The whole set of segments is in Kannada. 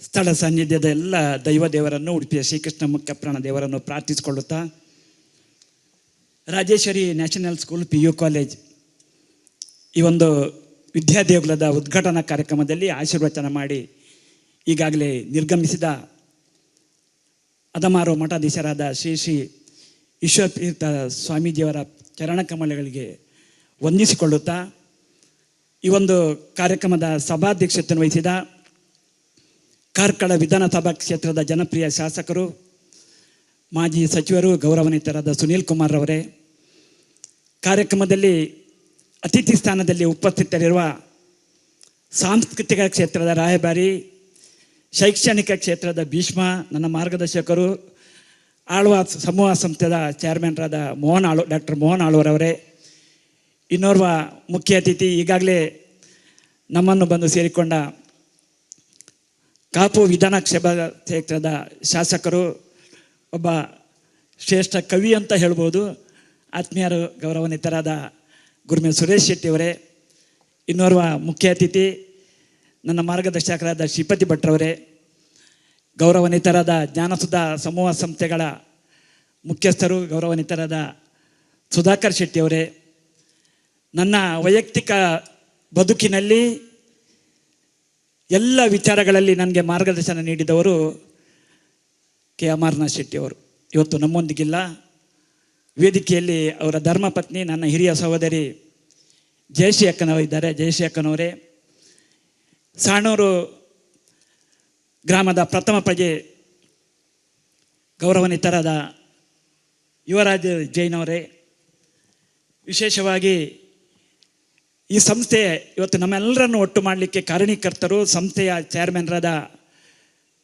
ಸ್ಥಳ ಸಾನ್ನಿಧ್ಯದ ಎಲ್ಲ ದೈವ ದೇವರನ್ನು, ಉಡುಪಿಯ ಶ್ರೀಕೃಷ್ಣ ಮುಖ್ಯಪ್ರಾಣ ದೇವರನ್ನು ಪ್ರಾರ್ಥಿಸಿಕೊಳ್ಳುತ್ತಾ, Rajeshwari national school PU college ಈ ಒಂದು ವಿದ್ಯಾದೇಗುಲದ ಉದ್ಘಾಟನಾ ಕಾರ್ಯಕ್ರಮದಲ್ಲಿ ಆಶೀರ್ವಚನ ಮಾಡಿ ಈಗಾಗಲೇ ನಿರ್ಗಮಿಸಿದ ಅದಮಾರು ಮಠಾಧೀಶರಾದ ಶ್ರೀ ಶ್ರೀ ಈಶ್ವರತೀರ್ಥ ಸ್ವಾಮೀಜಿಯವರ ಚರಣಕಮಲಗಳಿಗೆ ವಂದಿಸಿಕೊಳ್ಳುತ್ತಾ, ಈ ಒಂದು ಕಾರ್ಯಕ್ರಮದ ಸಭಾಧ್ಯಕ್ಷತೆಯನ್ನು ವಹಿಸಿದ ಕಾರ್ಕಳ ವಿಧಾನಸಭಾ ಕ್ಷೇತ್ರದ ಜನಪ್ರಿಯ ಶಾಸಕರು, ಮಾಜಿ ಸಚಿವರು, ಗೌರವಾನ್ವಿತರಾದ ಸುನೀಲ್ ಕುಮಾರ್ ಅವರೇ, ಕಾರ್ಯಕ್ರಮದಲ್ಲಿ ಅತಿಥಿ ಸ್ಥಾನದಲ್ಲಿ ಉಪಸ್ಥಿತರಿರುವ ಸಾಂಸ್ಕೃತಿಕ ಕ್ಷೇತ್ರದ ರಾಯಭಾರಿ, ಶೈಕ್ಷಣಿಕ ಕ್ಷೇತ್ರದ ಭೀಷ್ಮ, ನನ್ನ ಮಾರ್ಗದರ್ಶಕರು, ಆಳ್ವಾಸ್ ಸಮೂಹ ಸಂಸ್ಥೆಯ ಚೇರ್ಮನ್ರಾದ ಡಾಕ್ಟರ್ ಮೋಹನ್ ಆಳ್ವರವರೇ, ಇನ್ನೋರ್ವ ಮುಖ್ಯ ಅತಿಥಿ ಈಗಾಗಲೇ ನಮ್ಮನ್ನು ಬಂದು ಸೇರಿಕೊಂಡ ಕಾಪು ವಿಧಾನಕ್ಷೇತ್ರದ ಶಾಸಕರು, ಒಬ್ಬ ಶ್ರೇಷ್ಠ ಕವಿ ಅಂತ ಹೇಳ್ಬೋದು, ಆತ್ಮೀಯರು, ಗೌರವಾನ್ವಿತರಾದ ಗುರುಮೆ ಸುರೇಶ್ ಶೆಟ್ಟಿಯವರೇ, ಇನ್ನೋರ್ವ ಮುಖ್ಯ ಅತಿಥಿ ನನ್ನ ಮಾರ್ಗದರ್ಶಕರಾದ ಶ್ರೀಪತಿ ಭಟ್ರವರೇ, ಗೌರವಾನ್ವಿತರಾದ ಜ್ಞಾನಸುಧಾ ಸಮೂಹ ಸಂಸ್ಥೆಗಳ ಮುಖ್ಯಸ್ಥರು, ಗೌರವಾನ್ವಿತರಾದ ಸುಧಾಕರ್ ಶೆಟ್ಟಿಯವರೇ, ನನ್ನ ವೈಯಕ್ತಿಕ ಬದುಕಿನಲ್ಲಿ ಎಲ್ಲ ವಿಚಾರಗಳಲ್ಲಿ ನನಗೆ ಮಾರ್ಗದರ್ಶನ ನೀಡಿದವರು ಕೆ ಅಮರನಾಥ್ ಶೆಟ್ಟಿಯವರು. ಇವತ್ತು ನಮ್ಮೊಂದಿಗಿಲ್ಲ. ವೇದಿಕೆಯಲ್ಲಿ ಅವರ ಧರ್ಮಪತ್ನಿ, ನನ್ನ ಹಿರಿಯ ಸಹೋದರಿ ಜಯಶ್ರೀ ಅಕ್ಕನವರಿದ್ದಾರೆ. ಜಯಶ್ರೀ ಅಕ್ಕನವರೇ, ಸಾಣೂರು ಗ್ರಾಮದ ಪ್ರಥಮ ಪ್ರಜೆ ಗೌರವಾನ್ವಿತರಾದ ಯುವರಾಜ್ ಜೈನ್ ಅವರೇ, ವಿಶೇಷವಾಗಿ ಈ ಸಂಸ್ಥೆ ಇವತ್ತು ನಮ್ಮೆಲ್ಲರನ್ನು ಒಟ್ಟು ಮಾಡಲಿಕ್ಕೆ ಕಾರಣೀಕರ್ತರು, ಸಂಸ್ಥೆಯ ಚೇರ್ಮನ್ರಾದ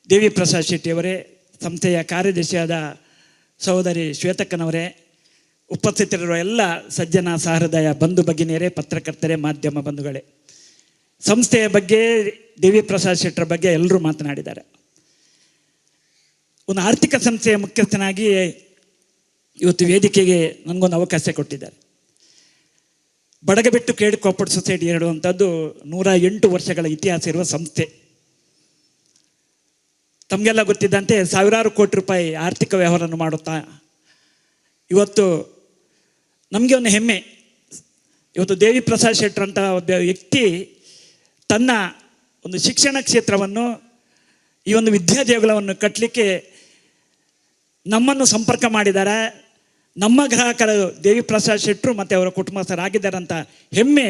ದೇವಿ ಪ್ರಸಾದ್ ಶೆಟ್ಟಿಯವರೇ, ಸಂಸ್ಥೆಯ ಕಾರ್ಯದರ್ಶಿಯಾದ ಸಹೋದರಿ ಶ್ವೇತಕ್ಕನವರೇ, ಉಪಸ್ಥಿತರಿರುವ ಎಲ್ಲ ಸಜ್ಜನ ಸಹೃದಯ ಬಂಧು ಭಗಿನಿಯರೇ, ಪತ್ರಕರ್ತರೇ, ಮಾಧ್ಯಮ ಬಂಧುಗಳೇ, ಸಂಸ್ಥೆಯ ಬಗ್ಗೆ, ದೇವಿ ಪ್ರಸಾದ್ ಶೆಟ್ಟರ ಬಗ್ಗೆ ಎಲ್ಲರೂ ಮಾತನಾಡಿದ್ದಾರೆ. ಒಂದು ಆರ್ಥಿಕ ಸಂಸ್ಥೆಯ ಮುಖ್ಯಸ್ಥನಾಗಿ ಇವತ್ತು ವೇದಿಕೆಗೆ ನನಗೊಂದು ಅವಕಾಶ ಕೊಟ್ಟಿದ್ದಾರೆ. ಬಡಗಬೆಟ್ಟು ಕೇಡ್ ಕೋಪರೇಟಿವ್ ಸೊಸೈಟಿ ಹೇಳುವಂಥದ್ದು 108 ವರ್ಷಗಳ ಇತಿಹಾಸ ಇರುವ ಸಂಸ್ಥೆ. ತಮಗೆಲ್ಲ ಗೊತ್ತಿದ್ದಂತೆ ಸಾವಿರಾರು ಕೋಟಿ ರೂಪಾಯಿ ಆರ್ಥಿಕ ವ್ಯವಹಾರವನ್ನು ಮಾಡುತ್ತಾ ಇವತ್ತು ನಮಗೆ ಒಂದು ಹೆಮ್ಮೆ. ಇವತ್ತು ದೇವಿ ಪ್ರಸಾದ್ ಶೆಟ್ಟರ್ ಅಂತ ಒಬ್ಬ ವ್ಯಕ್ತಿ ತನ್ನ ಒಂದು ಶಿಕ್ಷಣ ಕ್ಷೇತ್ರವನ್ನು, ಈ ಒಂದು ವಿದ್ಯಾದೇಗುಲವನ್ನು ಕಟ್ಟಲಿಕ್ಕೆ ನಮ್ಮನ್ನು ಸಂಪರ್ಕ ಮಾಡಿದ್ದಾರೆ. ನಮ್ಮ ಗ್ರಾಹಕರು ದೇವಿ ಪ್ರಸಾದ್ ಶೆಟ್ಟರು ಮತ್ತು ಅವರ ಕುಟುಂಬಸ್ಥರಾಗಿದ್ದಾರೆ ಅಂತ ಹೆಮ್ಮೆ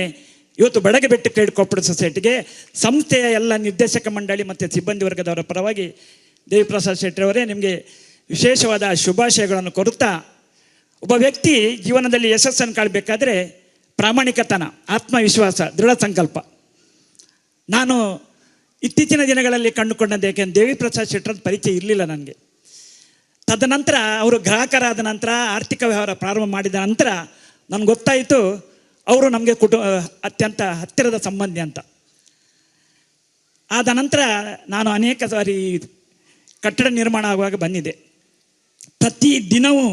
ಇವತ್ತು ಬಡಗಬೆಟ್ಟು ಕ್ರೆಡಿಟ್ ಕೋಪರೇಟಿವ್ ಸೊಸೈಟಿಗೆ ಸಂಸ್ಥೆಯ ಎಲ್ಲ ನಿರ್ದೇಶಕ ಮಂಡಳಿ ಮತ್ತು ಸಿಬ್ಬಂದಿ ವರ್ಗದವರ ಪರವಾಗಿ ದೇವಿ ಪ್ರಸಾದ್ ಶೆಟ್ಟರವರೇ, ನಿಮಗೆ ವಿಶೇಷವಾದ ಶುಭಾಶಯಗಳನ್ನು ಕೊಡುತ್ತಾ, ಒಬ್ಬ ವ್ಯಕ್ತಿ ಜೀವನದಲ್ಲಿ ಯಶಸ್ಸನ್ನು ಕಾಣಬೇಕಾದ್ರೆ ಪ್ರಾಮಾಣಿಕತನ, ಆತ್ಮವಿಶ್ವಾಸ, ದೃಢ ಸಂಕಲ್ಪ. ನಾನು ಇತ್ತೀಚಿನ ದಿನಗಳಲ್ಲಿ ಕಂಡುಕೊಂಡದ್ದು ಏಕೆಂದರೆ ದೇವಿ ಪ್ರಸಾದ್ ಶೆಟ್ಟರ ಪರಿಚಯ ಇರಲಿಲ್ಲ ನನಗೆ. ತದನಂತರ ಅವರು ಗ್ರಾಹಕರಾದ ನಂತರ, ಆರ್ಥಿಕ ವ್ಯವಹಾರ ಪ್ರಾರಂಭ ಮಾಡಿದ ನಂತರ ನನಗೆ ಗೊತ್ತಾಯಿತು ಅವರು ನಮಗೆ ಅತ್ಯಂತ ಹತ್ತಿರದ ಸಂಬಂಧಿ ಅಂತ. ಆದ ನಂತರ ನಾನು ಅನೇಕ ಸಾರಿ ಕಟ್ಟಡ ನಿರ್ಮಾಣ ಆಗುವಾಗ ಬಂದಿದೆ. ಪ್ರತಿ ದಿನವೂ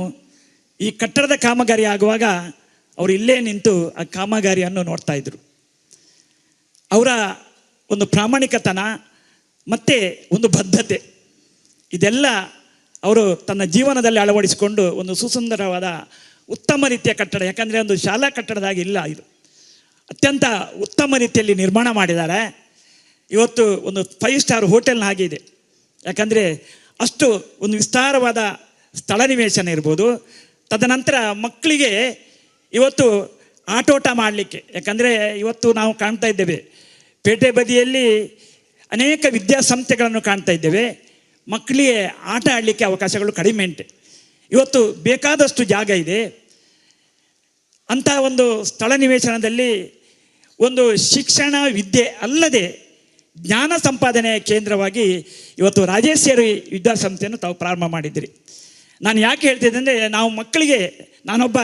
ಈ ಕಟ್ಟಡದ ಕಾಮಗಾರಿ ಆಗುವಾಗ ಅವರು ಇಲ್ಲೇ ನಿಂತು ಆ ಕಾಮಗಾರಿಯನ್ನು ನೋಡ್ತಾ ಇದ್ರು. ಅವರ ಒಂದು ಪ್ರಾಮಾಣಿಕತನ ಮತ್ತು ಒಂದು ಬದ್ಧತೆ, ಇದೆಲ್ಲ ಅವರು ತನ್ನ ಜೀವನದಲ್ಲಿ ಅಳವಡಿಸಿಕೊಂಡು ಒಂದು ಸುಸುಂದರವಾದ ಉತ್ತಮ ರೀತಿಯ ಕಟ್ಟಡ, ಯಾಕಂದರೆ ಒಂದು ಶಾಲಾ ಕಟ್ಟಡದಾಗಿ ಇಲ್ಲ, ಇದು ಅತ್ಯಂತ ಉತ್ತಮ ರೀತಿಯಲ್ಲಿ ನಿರ್ಮಾಣ ಮಾಡಿದ್ದಾರೆ. ಇವತ್ತು ಒಂದು 5 ಸ್ಟಾರ್ ಹೋಟೆಲ್ನ ಹಾಗೆ ಇದೆ. ಯಾಕಂದರೆ ಅಷ್ಟು ಒಂದು ವಿಸ್ತಾರವಾದ ಸ್ಥಳ ನಿವೇಶನ ಇರ್ಬೋದು. ತದನಂತರ ಮಕ್ಕಳಿಗೆ ಇವತ್ತು ಆಟೋಟ ಮಾಡಲಿಕ್ಕೆ, ಯಾಕಂದರೆ ಇವತ್ತು ನಾವು ಕಾಣ್ತಾ ಇದ್ದೇವೆ ಪೇಟೆ ಬದಿಯಲ್ಲಿ ಅನೇಕ ವಿದ್ಯಾಸಂಸ್ಥೆಗಳನ್ನು ಕಾಣ್ತಾ ಇದ್ದೇವೆ. ಮಕ್ಕಳಿಗೆ ಆಟ ಆಡಲಿಕ್ಕೆ ಅವಕಾಶಗಳು ಕಡಿಮೆ ಉಂಟು. ಇವತ್ತು ಬೇಕಾದಷ್ಟು ಜಾಗ ಇದೆ. ಅಂಥ ಒಂದು ಸ್ಥಳ ನಿವೇಶನದಲ್ಲಿ ಒಂದು ಶಿಕ್ಷಣ ವಿದ್ಯೆ ಅಲ್ಲದೆ ಜ್ಞಾನ ಸಂಪಾದನೆಯ ಕೇಂದ್ರವಾಗಿ ಇವತ್ತು ರಾಜೇಶ್ವರಿ ವಿದ್ಯಾಸಂಸ್ಥೆಯನ್ನು ತಾವು ಪ್ರಾರಂಭ ಮಾಡಿದ್ದೀರಿ. ನಾನು ಯಾಕೆ ಹೇಳ್ತಿದ್ದೆ ಅಂದರೆ, ನಾವು ಮಕ್ಕಳಿಗೆ, ನಾನೊಬ್ಬ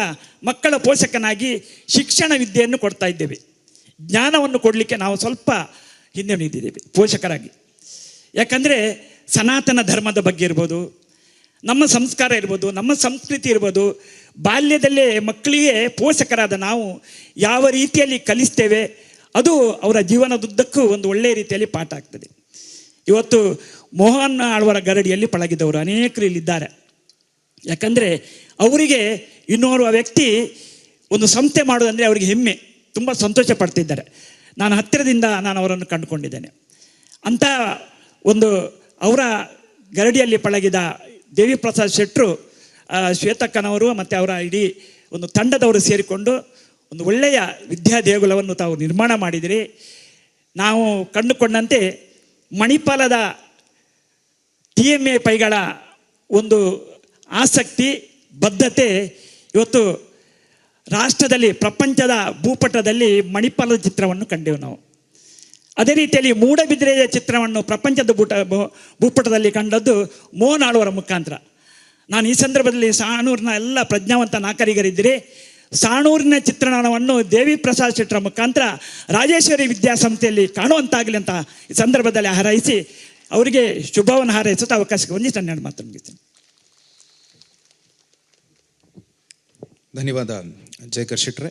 ಮಕ್ಕಳ ಪೋಷಕನಾಗಿ ಶಿಕ್ಷಣ ವಿದ್ಯೆಯನ್ನು ಕೊಡ್ತಾ ಇದ್ದೇವೆ. ಜ್ಞಾನವನ್ನು ಕೊಡಲಿಕ್ಕೆ ನಾವು ಸ್ವಲ್ಪ ಹಿಂದೆ ನಿಂತಿದ್ದೇವೆ ಪೋಷಕರಾಗಿ. ಯಾಕಂದರೆ ಸನಾತನ ಧರ್ಮದ ಬಗ್ಗೆ ಇರ್ಬೋದು, ನಮ್ಮ ಸಂಸ್ಕಾರ ಇರ್ಬೋದು, ನಮ್ಮ ಸಂಸ್ಕೃತಿ ಇರ್ಬೋದು, ಬಾಲ್ಯದಲ್ಲೇ ಮಕ್ಕಳಿಗೆ ಪೋಷಕರಾದ ನಾವು ಯಾವ ರೀತಿಯಲ್ಲಿ ಕಲಿಸ್ತೇವೆ ಅದು ಅವರ ಜೀವನದುದ್ದಕ್ಕೂ ಒಂದು ಒಳ್ಳೆಯ ರೀತಿಯಲ್ಲಿ ಪಾಠ ಆಗ್ತದೆ. ಇವತ್ತು ಮೋಹನ್ ಆಳ್ವರ ಗರಡಿಯಲ್ಲಿ ಪಳಗಿದವರು ಅನೇಕರು ಇಲ್ಲಿದ್ದಾರೆ. ಯಾಕಂದರೆ ಅವರಿಗೆ ಇನ್ನೋರ್ವ ವ್ಯಕ್ತಿ ಒಂದು ಸಂಸ್ಥೆ ಮಾಡೋದಂದರೆ ಅವರಿಗೆ ಹೆಮ್ಮೆ, ತುಂಬ ಸಂತೋಷ ಪಡ್ತಿದ್ದಾರೆ. ನಾನು ಹತ್ತಿರದಿಂದ ನಾನು ಅವರನ್ನು ಕಂಡುಕೊಂಡಿದ್ದೇನೆ. ಅಂಥ ಒಂದು ಅವರ ಗರಡಿಯಲ್ಲಿ ಪಳಗಿದ ದೇವಿ ಪ್ರಸಾದ್ ಶೆಟ್ಟರು, ಶ್ವೇತಕ್ಕನವರು ಮತ್ತು ಅವರ ಇಡೀ ಒಂದು ತಂಡದವರು ಸೇರಿಕೊಂಡು ಒಂದು ಒಳ್ಳೆಯ ವಿದ್ಯಾ ದೇಗುಲವನ್ನು ತಾವು ನಿರ್ಮಾಣ ಮಾಡಿದಿರಿ. ನಾವು ಕಂಡುಕೊಂಡಂತೆ ಮಣಿಪಾಲದ TMA ಪೈಗಳ ಒಂದು ಆಸಕ್ತಿ, ಬದ್ಧತೆ ಇವತ್ತು ರಾಷ್ಟ್ರದಲ್ಲಿ, ಪ್ರಪಂಚದ ಭೂಪಟದಲ್ಲಿ ಮಣಿಪಾಲದ ಚಿತ್ರವನ್ನು ಕಂಡೆವು ನಾವು. ಅದೇ ರೀತಿಯಲ್ಲಿ ಮೂಡಬಿದಿರೆಯ ಚಿತ್ರವನ್ನು ಪ್ರಪಂಚದ ಭೂಪಟದಲ್ಲಿ ಕಂಡದ್ದು ಮೋಹನ್ ಆಳ್ವರ ಮುಖಾಂತರ. ನಾನು ಈ ಸಂದರ್ಭದಲ್ಲಿ ಸಾಣೂರಿನ ಎಲ್ಲ ಪ್ರಜ್ಞಾವಂತ ನಾಗರಿಕರಿದ್ದರೆ ಸಾಣೂರಿನ ಚಿತ್ರಣವನ್ನು ದೇವಿ ಪ್ರಸಾದ್ ಶೆಟ್ಟರ ಮುಖಾಂತರ ರಾಜೇಶ್ವರಿ ವಿದ್ಯಾಸಂಸ್ಥೆಯಲ್ಲಿ ಕಾಣುವಂತಾಗಲಿ ಅಂತ ಈ ಸಂದರ್ಭದಲ್ಲಿ ಹಾರೈಸಿ ಅವರಿಗೆ ಶುಭವನ್ನು ಹಾರೈಸುತ್ತಾ ಅವಕಾಶಕ್ಕೆ ಹೊಂದಿಸಿ ನನ್ನ ಮಾತು ಮುಗಿಸ್ತೀನಿ. ಧನ್ಯವಾದ ಜಯಕರ್ ಶೆಟ್ರೆ.